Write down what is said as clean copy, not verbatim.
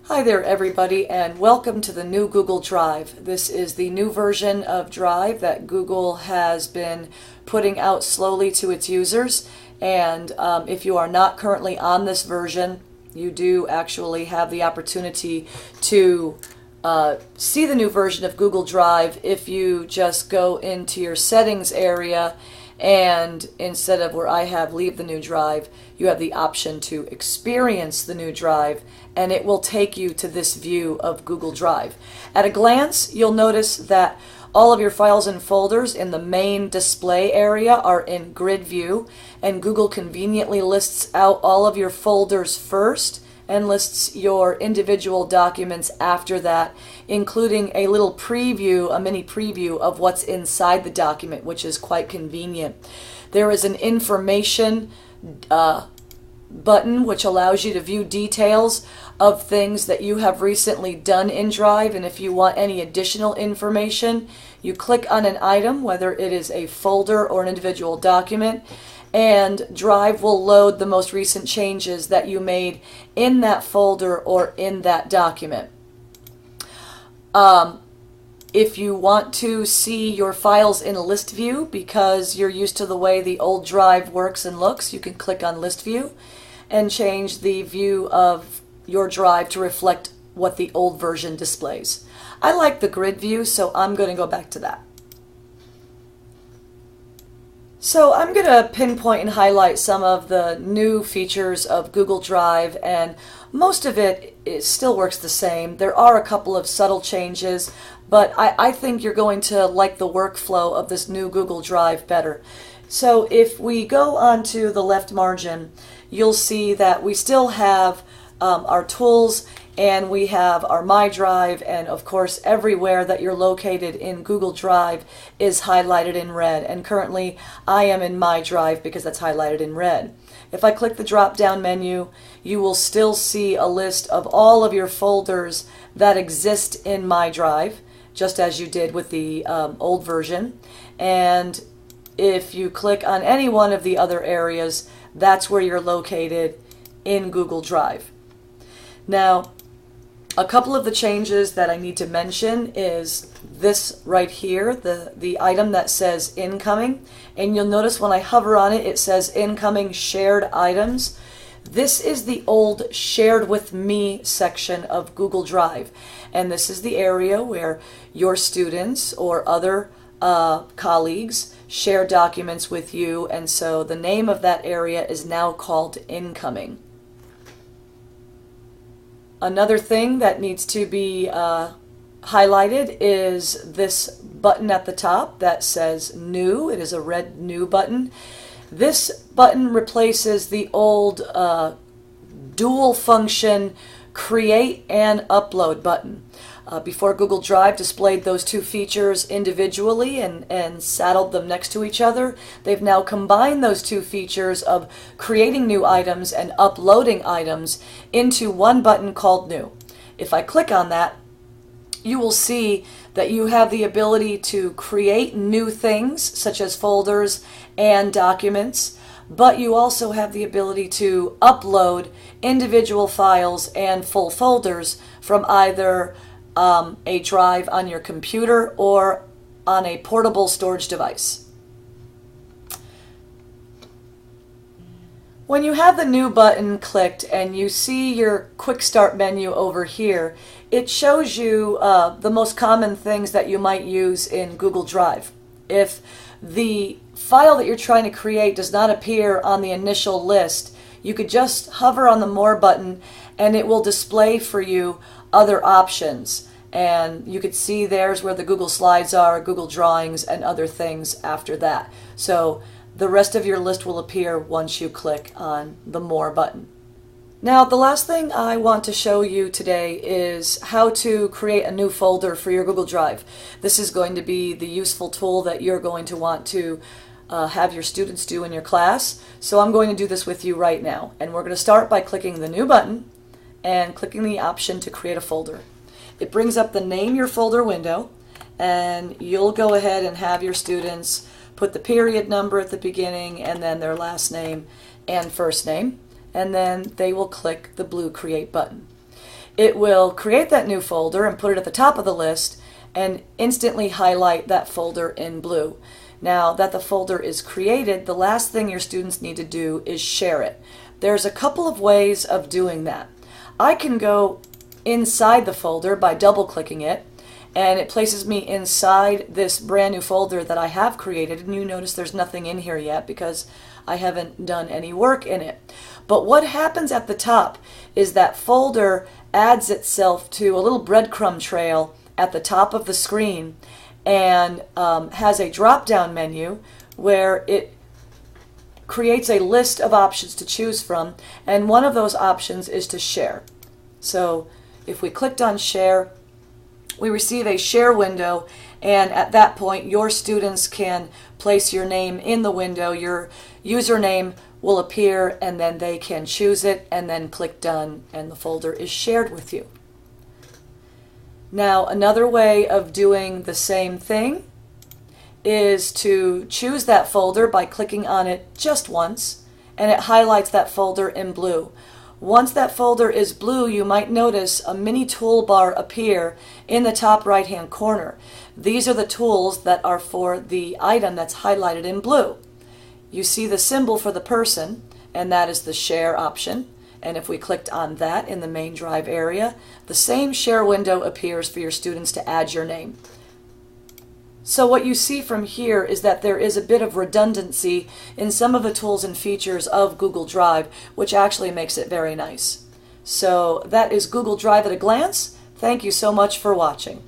Hi there everybody, and welcome to the new Google Drive. This is the new version of Drive that Google has been putting out slowly to its users, and if you are not currently on this version, you do actually have the opportunity to see the new version of Google Drive if you just go into your settings area, and instead of where I have leave the new drive, you have the option to experience the new drive, and it will take you to this view of Google Drive. At a glance, you'll notice that all of your files and folders in the main display area are in grid view, and Google conveniently lists out all of your folders first and lists your individual documents after that, including a little preview, a mini preview of what's inside the document, which is quite convenient. There is an information button which allows you to view details of things that you have recently done in Drive, and if you want any additional information, you click on an item, whether it is a folder or an individual document, and Drive will load the most recent changes that you made in that folder or in that document. If you want to see your files in list view because you're used to the way the old Drive works and looks, you can click on list view and change the view of your Drive to reflect what the old version displays. I like the grid view, so I'm going to go back to that. So I'm going to pinpoint and highlight some of the new features of Google Drive, and most of it still works the same. There are a couple of subtle changes, but I think you're going to like the workflow of this new Google Drive better. So if we go onto the left margin, you'll see that we still have our tools, and we have our My Drive, and of course everywhere that you're located in Google Drive is highlighted in red, and currently I am in My Drive because that's highlighted in red. If I click the drop down menu, you will still see a list of all of your folders that exist in My Drive, just as you did with the old version, and if you click on any one of the other areas, that's where you're located in Google Drive. Now, a couple of the changes that I need to mention is this right here, the item that says incoming, and you'll notice when I hover on it, it says incoming shared items. This is the old shared with me section of Google Drive, and this is the area where your students or other colleagues share documents with you, and so the name of that area is now called incoming. Another thing that needs to be highlighted is this button at the top that says New. It is a red New button. This button replaces the old dual function Create and Upload button. Before, Google Drive displayed those two features individually and saddled them next to each other. They've now combined those two features of creating new items and uploading items into one button called New. If I click on that, you will see that you have the ability to create new things such as folders and documents, but you also have the ability to upload individual files and full folders from either a drive on your computer or on a portable storage device. When you have the New button clicked and you see your Quick Start menu over here, it shows you the most common things that you might use in Google Drive. If the file that you're trying to create does not appear on the initial list, you could just hover on the More button and it will display for you other options, and you could see there's where the Google Slides are, Google Drawings, and other things after that. So the rest of your list will appear once you click on the More button. Now, the last thing I want to show you today is how to create a new folder for your Google Drive. This is going to be the useful tool that you're going to want to have your students do in your class. So I'm going to do this with you right now. And we're going to start by clicking the New button and clicking the option to create a folder. It brings up the Name Your Folder window, and you'll go ahead and have your students put the period number at the beginning and then their last name and first name, and then they will click the blue Create button. it will create that new folder and put it at the top of the list and instantly highlight that folder in blue. Now that the folder is created, the last thing your students need to do is share it. There's a couple of ways of doing that. I can go inside the folder by double-clicking it, and it places me inside this brand new folder that I have created, and you notice there's nothing in here yet because I haven't done any work in it. But what happens at the top is that folder adds itself to a little breadcrumb trail at the top of the screen and has a drop-down menu where it creates a list of options to choose from, and one of those options is to share. So if we clicked on share, we receive a share window, and at that point your students can place your name in the window. Your username will appear and then they can choose it and then click done, and the folder is shared with you. Now another way of doing the same thing is to choose that folder by clicking on it just once, and it highlights that folder in blue. Once that folder is blue, you might notice a mini toolbar appear in the top right hand corner. These are the tools that are for the item that's highlighted in blue. You see the symbol for the person, and that is the share option. And if we clicked on that in the main drive area, the same share window appears for your students to add your name. So what you see from here is that there is a bit of redundancy in some of the tools and features of Google Drive, which actually makes it very nice. So that is Google Drive at a glance. Thank you so much for watching.